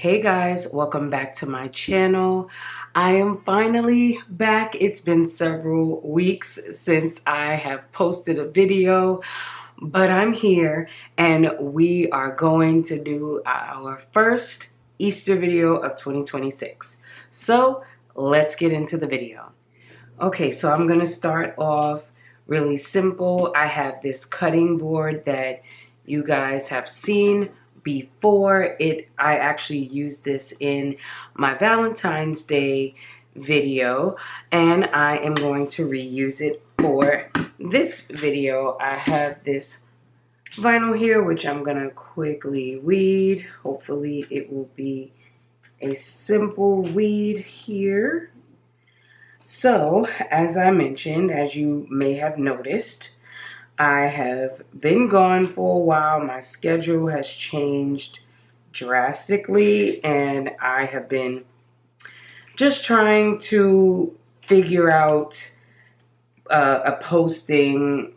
Hey guys, welcome back to my channel. I am finally back. It's been several weeks since I have posted a video, but I'm here and we are going to do our first Easter video of 2026. So let's get into the video. Okay, so I'm gonna start off really simple. I have this cutting board that you guys have seen before. I actually used this in my Valentine's Day video, and I am going to reuse it for this video. I have this vinyl here, which I'm gonna quickly weed. Hopefully it will be a simple weed here. So, as I mentioned, as you may have noticed, I have been gone for a while. My schedule has changed drastically, and I have been just trying to figure out a posting.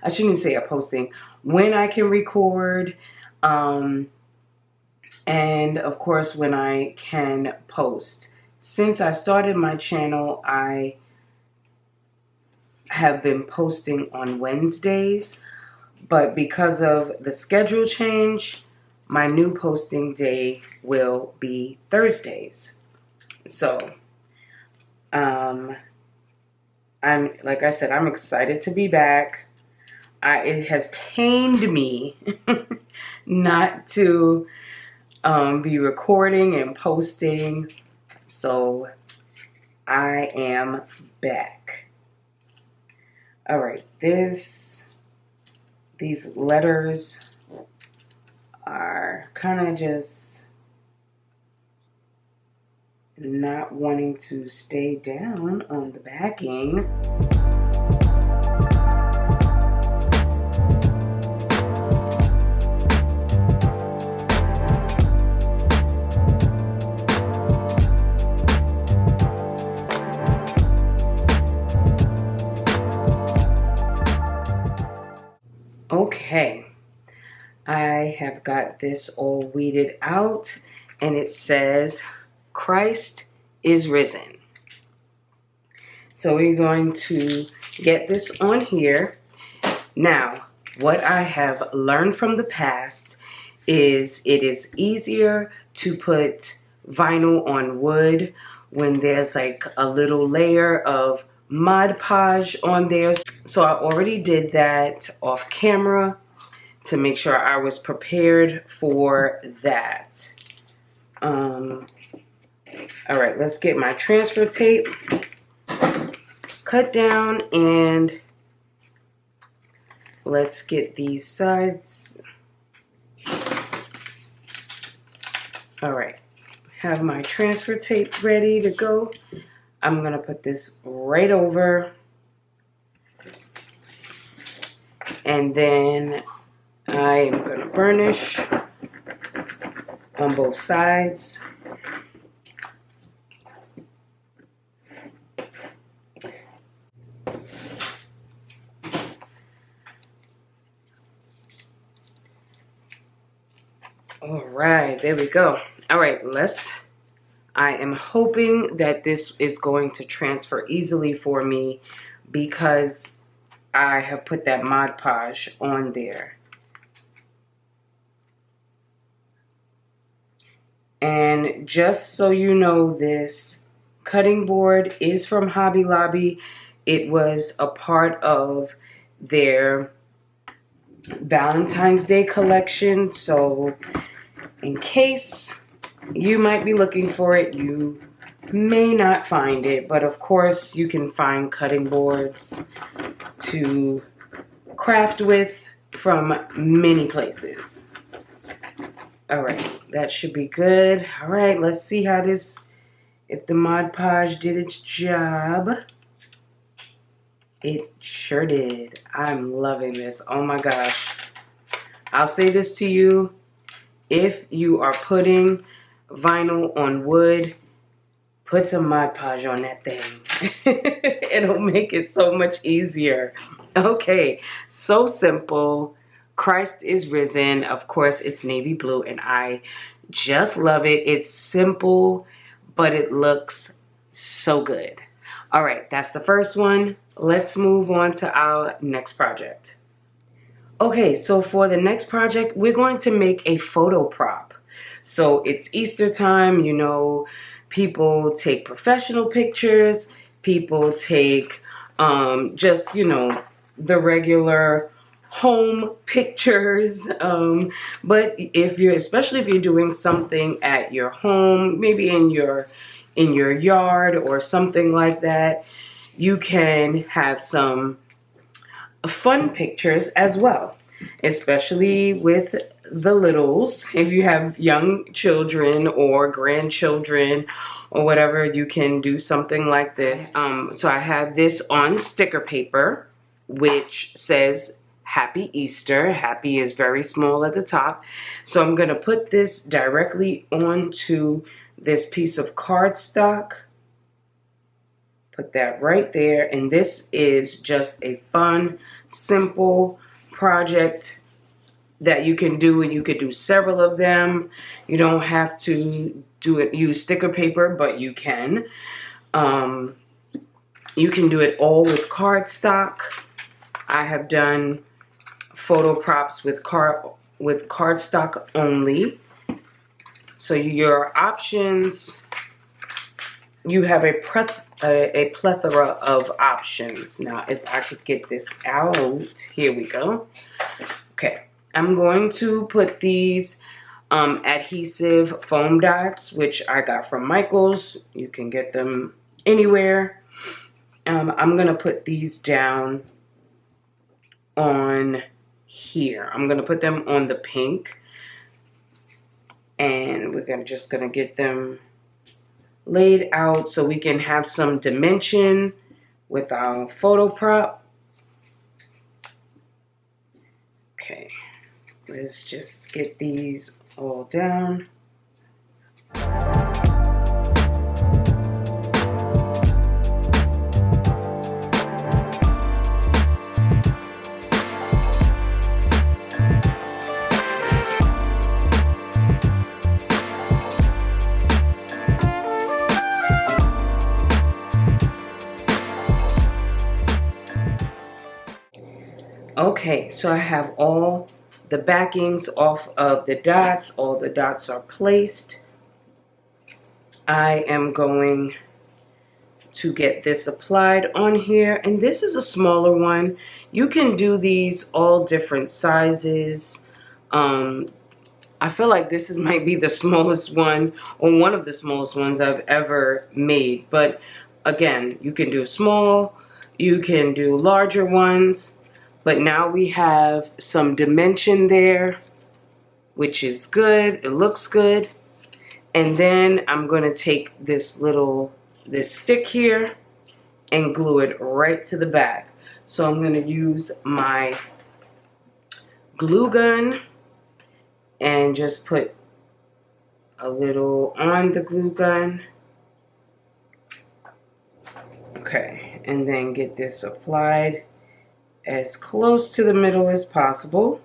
I shouldn't say a posting, when I can record, and of course when I can post. Since I started my channel, I have been posting on Wednesdays, but because of the schedule change, my new posting day will be Thursdays. So, like I said, I'm excited to be back. It has pained me not to be recording and posting. So I am back. All right, these letters are kind of just not wanting to stay down on the backing. Okay, I have got this all weeded out, and it says, Christ is risen. So we're going to get this on here. Now, what I have learned from the past is it is easier to put vinyl on wood when there's like a little layer of Mod Podge on there. So I already did that off camera to make sure I was prepared for that. All right, let's get my transfer tape cut down, and let's get these sides. All right, have my transfer tape ready to go. I'm gonna put this right over, and then I am gonna burnish on both sides. All right, there we go. All right, I am hoping that this is going to transfer easily for me because I have put that Mod Podge on there. And just so you know, this cutting board is from Hobby Lobby. It was a part of their Valentine's Day collection. So in case you might be looking for it, you may not find it, but of course you can find cutting boards to craft with from many places. All right, that should be good. All right, let's see how this, if the Mod Podge did its job. It sure did. I'm loving this. Oh my gosh. I'll say this to you. If you are putting vinyl on wood, put some Mod Podge on that thing. It'll make it so much easier. Okay, so simple. Christ is risen. Of course, it's navy blue, and I just love it. It's simple, but it looks so good. All right, that's the first one. Let's move on to our next project. Okay, so for the next project, we're going to make a photo prop. So it's Easter time, you know, people take professional pictures, people take just, you know, the regular home pictures, but especially if you're doing something at your home, maybe in your yard or something like that, you can have some fun pictures as well, especially with the littles. If you have young children or grandchildren or whatever, you can do something like this. So I have this on sticker paper, which says Happy Easter. Happy is very small at the top. So I'm going to put this directly onto this piece of cardstock. Put that right there. And this is just a fun, simple project that you can do, and you could do several of them. You don't have to use sticker paper, but you can. You can do it all with cardstock. I have done photo props with cardstock only. So your options, you have a plethora of options. Now, if I could get this out, here we go. Okay, I'm going to put these adhesive foam dots, which I got from Michael's. You can get them anywhere. I'm gonna put these down on here. I'm gonna put them on the pink, and we're just gonna get them laid out so we can have some dimension with our photo prop. Okay, let's just get these all down. Okay, so I have all the backings off of the dots. All the dots are placed. I am going to get this applied on here, and this is a smaller one. You can do these all different sizes. I feel like this might be the smallest one, or one of the smallest ones I've ever made. But again, you can do small, you can do larger ones. But now we have some dimension there, which is good. It looks good. And then I'm going to take this stick here and glue it right to the back. So I'm going to use my glue gun and just put a little on the glue gun. Okay, and then get this applied as close to the middle as possible.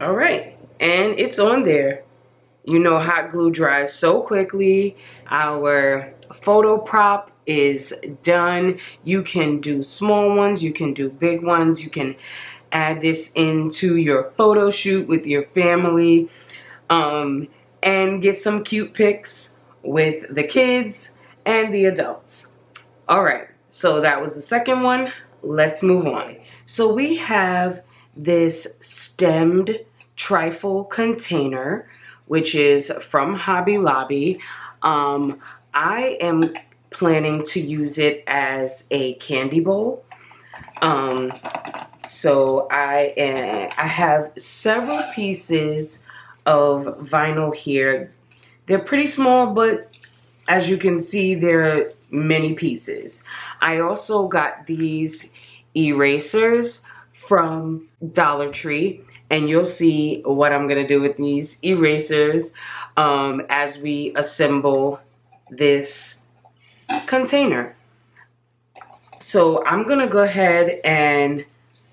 All right, and it's on there. You know, hot glue dries so quickly. Our photo prop is done. You can do small ones, you can do big ones. You can add this into your photo shoot with your family, and get some cute pics with the kids and the adults. All right, so that was the second one. Let's move on. So we have this stemmed trifle container, which is from Hobby Lobby. I am planning to use it as a candy bowl. So I have several pieces of vinyl here. They're pretty small, but as you can see, there are many pieces. I also got these erasers from Dollar Tree, and you'll see what I'm gonna do with these erasers as we assemble this container. So I'm gonna go ahead and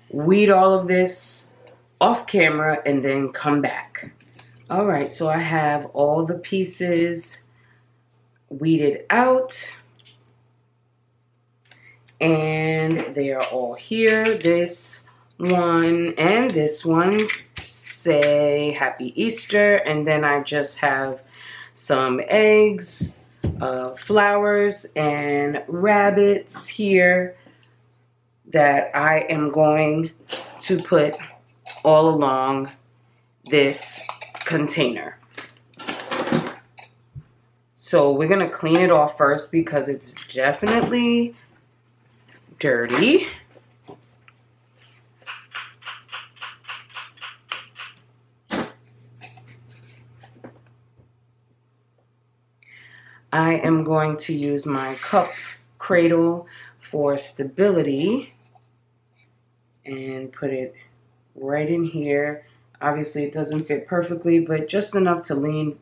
weed all of this off camera and then come back. All right, so I have all the pieces weeded out and they are all here. This one and this one say Happy Easter, and then I just have some eggs, flowers, and rabbits here that I am going to put all along this container. So we're gonna clean it off first because it's definitely dirty. I am going to use my cup cradle for stability and put it right in here. Obviously it doesn't fit perfectly, but just enough to lean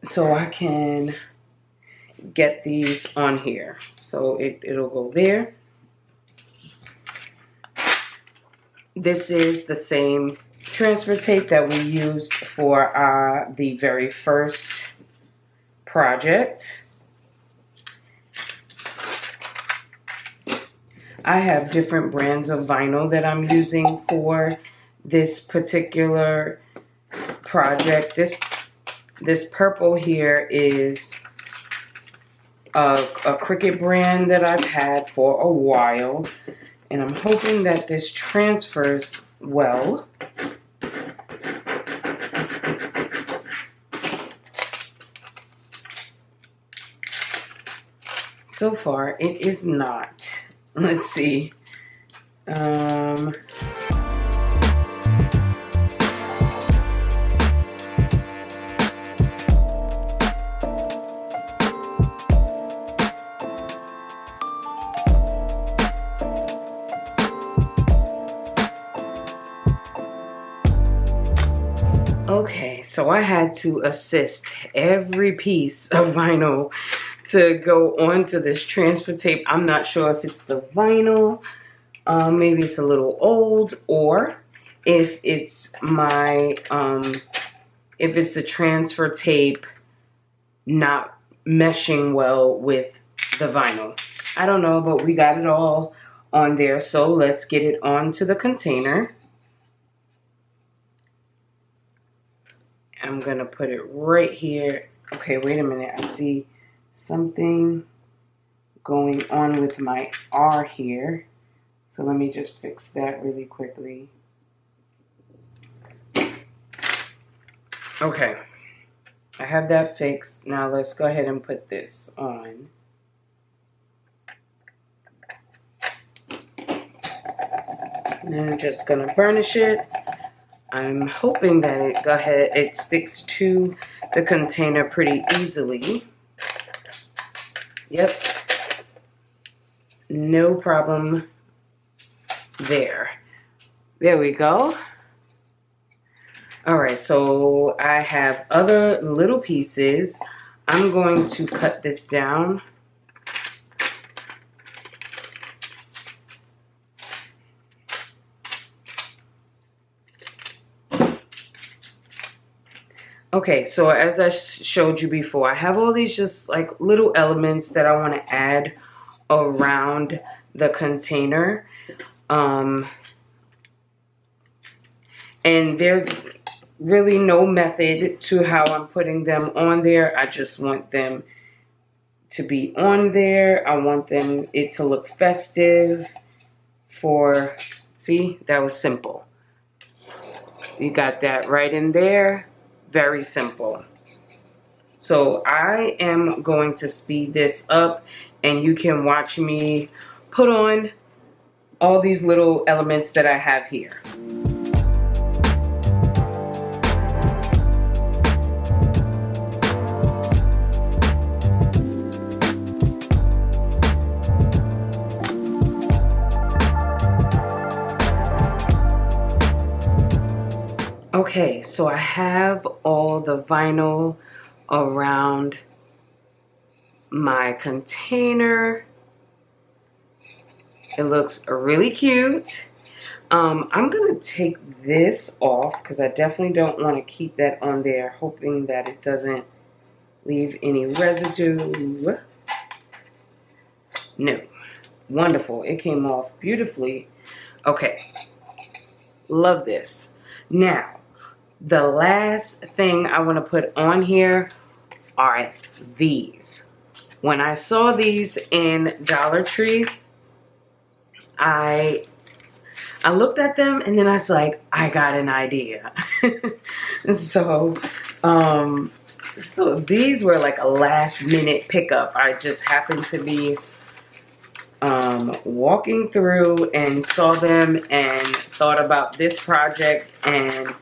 so I can get these on here. So it'll go there. This is the same transfer tape that we used for the very first project. I have different brands of vinyl that I'm using for this particular project. This purple here is a Cricut brand that I've had for a while, and I'm hoping that this transfers well. So far, it is not. Let's see. Okay, so I had to assist every piece of vinyl to go onto this transfer tape. I'm not sure if it's the vinyl, maybe it's a little old, or if it's my, if it's the transfer tape not meshing well with the vinyl. I don't know, but we got it all on there, so let's get it onto the container. I'm gonna put it right here. Okay, wait a minute, I see something going on with my R here. So let me just fix that really quickly. Okay, I have that fixed. Now let's go ahead and put this on. And then I'm just gonna burnish it. I'm hoping that it sticks to the container pretty easily. Yep, no problem there. There we go. All right, so I have other little pieces. I'm going to cut this down. Okay, so as I showed you before, I have all these just like little elements that I want to add around the container. And there's really no method to how I'm putting them on there. I just want them to be on there. I want it to look festive for, see, that was simple. You got that right in there. Very simple. So I am going to speed this up and you can watch me put on all these little elements that I have here. Okay, so I have all the vinyl around my container. It looks really cute. I'm gonna take this off because I definitely don't want to keep that on there, hoping that it doesn't leave any residue. No. Wonderful. It came off beautifully. Okay. Love this. Now, the last thing I want to put on here are these. When I saw these in Dollar Tree, I looked at them and then I was like, I got an idea. So these were like a last minute pickup. I just happened to be walking through and saw them and thought about this project and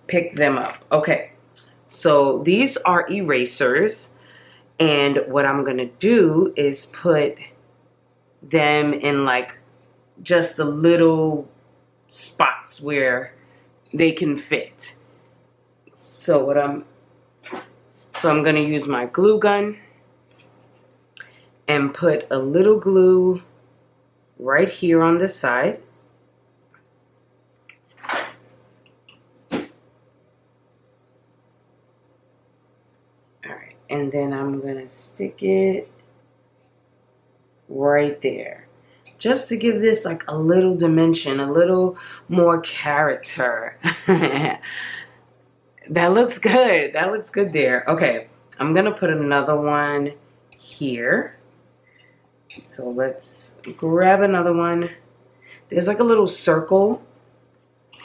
picked them up. Okay, so these are erasers, and what I'm gonna do is put them in like just the little spots where they can fit. So I'm gonna use my glue gun and put a little glue right here on the side. Alright, and then I'm gonna stick it right there, just to give this like a little dimension, a little more character. That looks good. That looks good there. Okay, I'm gonna put another one here. So let's grab another one. There's like a little circle,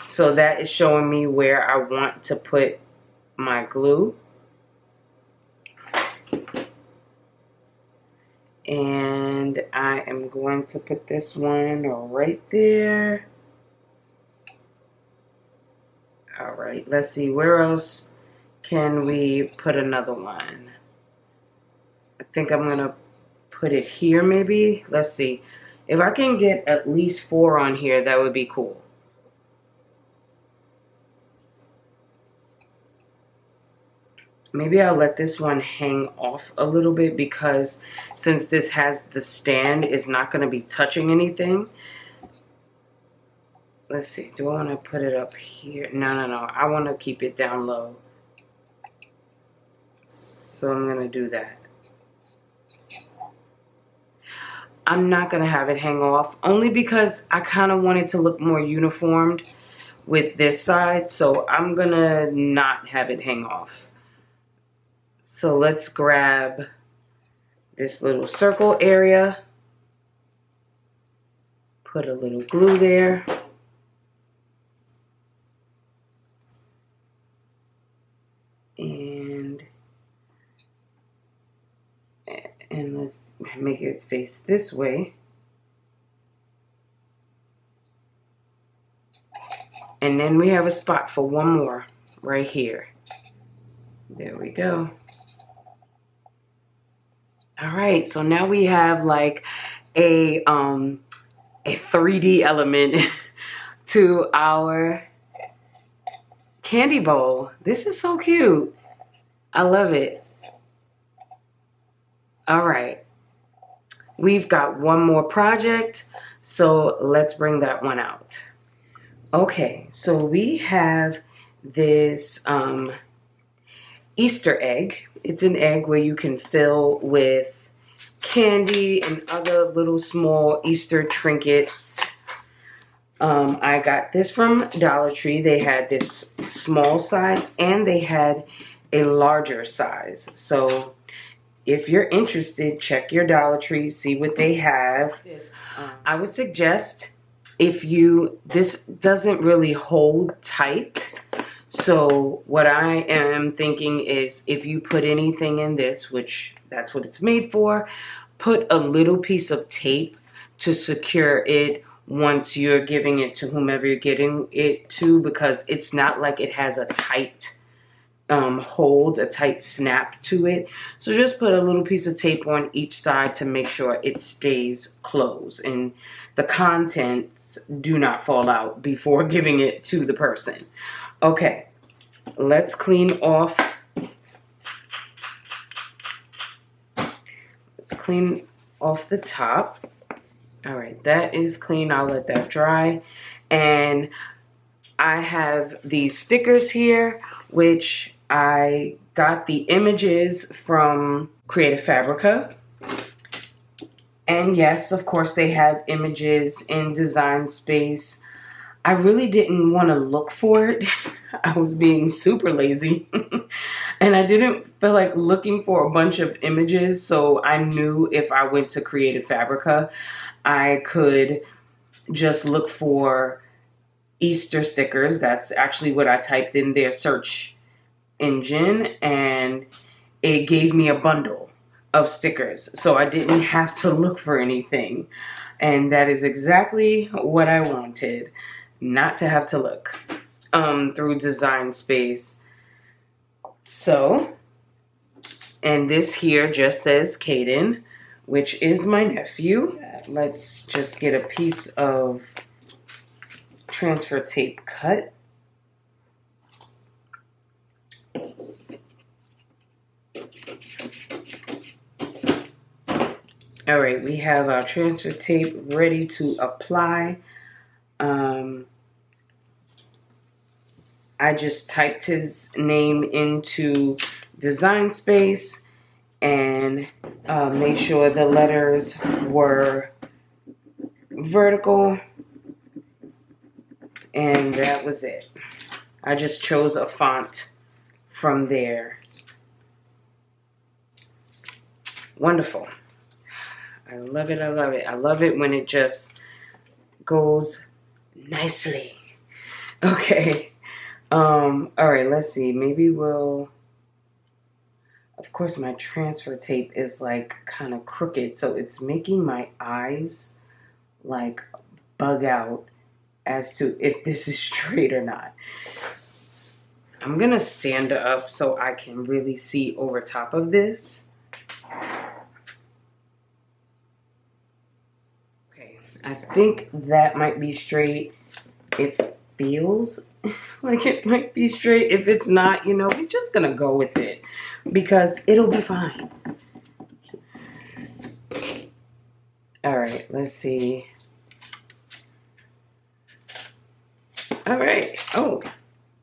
so that is showing me where I want to put my glue. And I am going to put this one right there. All right, let's see, where else can we put another one? I think I'm gonna put it here maybe. Let's see. If I can get at least 4 on here, that would be cool. Maybe I'll let this one hang off a little bit, because since this has the stand, it's not going to be touching anything. Let's see. Do I want to put it up here? No. I want to keep it down low. So I'm going to do that. I'm not going to have it hang off, only because I kind of want it to look more uniformed with this side. So I'm going to not have it hang off. So let's grab this little circle area, put a little glue there, and let's make it face this way. And then we have a spot for one more right here. There we go. All right, so now we have like a 3D element to our candy bowl. This is so cute. I love it. All right, we've got one more project, so let's bring that one out. Okay, so we have this Easter egg. It's an egg where you can fill with candy and other little small Easter trinkets. I got this from Dollar Tree. They had this small size and they had a larger size. So if you're interested, check your Dollar Tree, see what they have. I would suggest, this doesn't really hold tight. So what I am thinking is, if you put anything in this, which that's what it's made for, put a little piece of tape to secure it once you're giving it to whomever you're getting it to, because it's not like it has a tight hold, a tight snap to it. So just put a little piece of tape on each side to make sure it stays closed and the contents do not fall out before giving it to the person. Okay, let's clean off. Let's clean off the top. All right, that is clean. I'll let that dry. And I have these stickers here, which I got the images from Creative Fabrica. And yes, of course, they have images in Design Space. I really didn't want to look for it. I was being super lazy. And I didn't feel like looking for a bunch of images, so I knew if I went to Creative Fabrica, I could just look for Easter stickers. That's actually what I typed in their search engine, and it gave me a bundle of stickers, so I didn't have to look for anything. And that is exactly what I wanted, not to have to look through Design Space. So, and this here just says Caden, which is my nephew. Let's just get a piece of transfer tape cut. All right, we have our transfer tape ready to apply. I just typed his name into Design Space and made sure the letters were vertical, and that was it. I just chose a font from there. Wonderful. I love it, I love it. I love it when it just goes nicely. Okay. All right, let's see. Maybe we'll, of course, my transfer tape is like kind of crooked, so it's making my eyes like bug out as to if this is straight or not. I'm gonna stand up so I can really see over top of this. Okay, I think that might be straight. It feels like it might be straight. If it's not, you know, we're just gonna go with it because it'll be fine. All right, let's see. All right. Oh,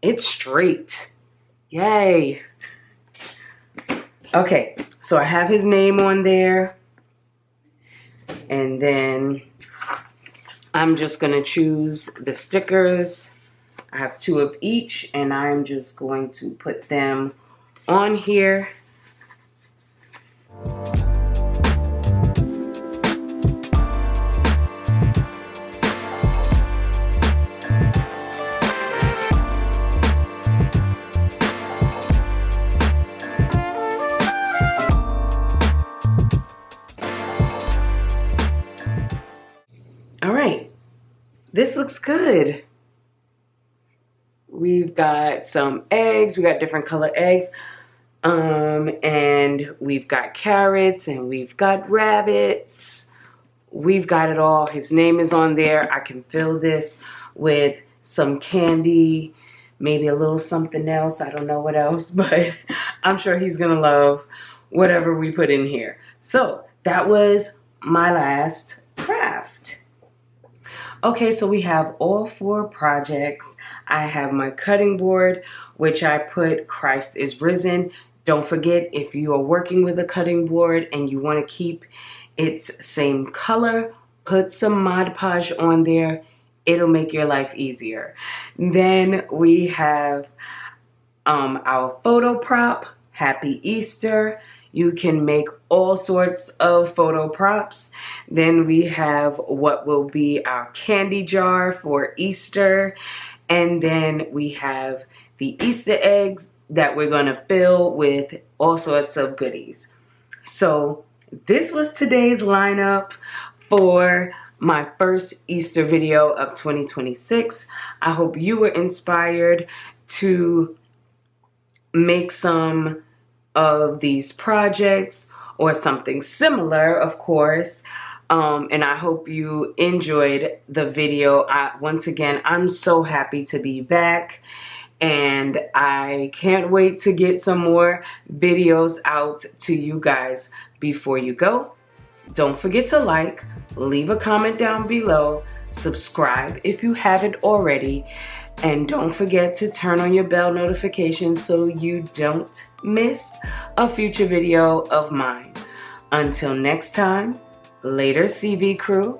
it's straight. Yay. Okay, so I have his name on there, and then I'm just gonna choose the stickers. I have 2 of each, and I'm just going to put them on here. All right, this looks good. We've got some eggs. We got different color eggs. And we've got carrots and we've got rabbits. We've got it all. His name is on there. I can fill this with some candy, maybe a little something else. I don't know what else, but I'm sure he's gonna love whatever we put in here. So that was my last craft. Okay, so we have all 4 projects. I have my cutting board, which I put Christ is Risen. Don't forget, if you are working with a cutting board and you want to keep its same color, put some Mod Podge on there. It'll make your life easier. Then we have our photo prop, Happy Easter. You can make all sorts of photo props. Then we have what will be our candy jar for Easter. And then we have the Easter eggs that we're gonna fill with all sorts of goodies. So this was today's lineup for my first Easter video of 2026. I hope you were inspired to make some of these projects or something similar, of course. And I hope you enjoyed the video. Once again, I'm so happy to be back, and I can't wait to get some more videos out to you guys. Before you go, don't forget to like, leave a comment down below, subscribe if you haven't already, and don't forget to turn on your bell notifications so you don't miss a future video of mine. Until next time, later CV crew.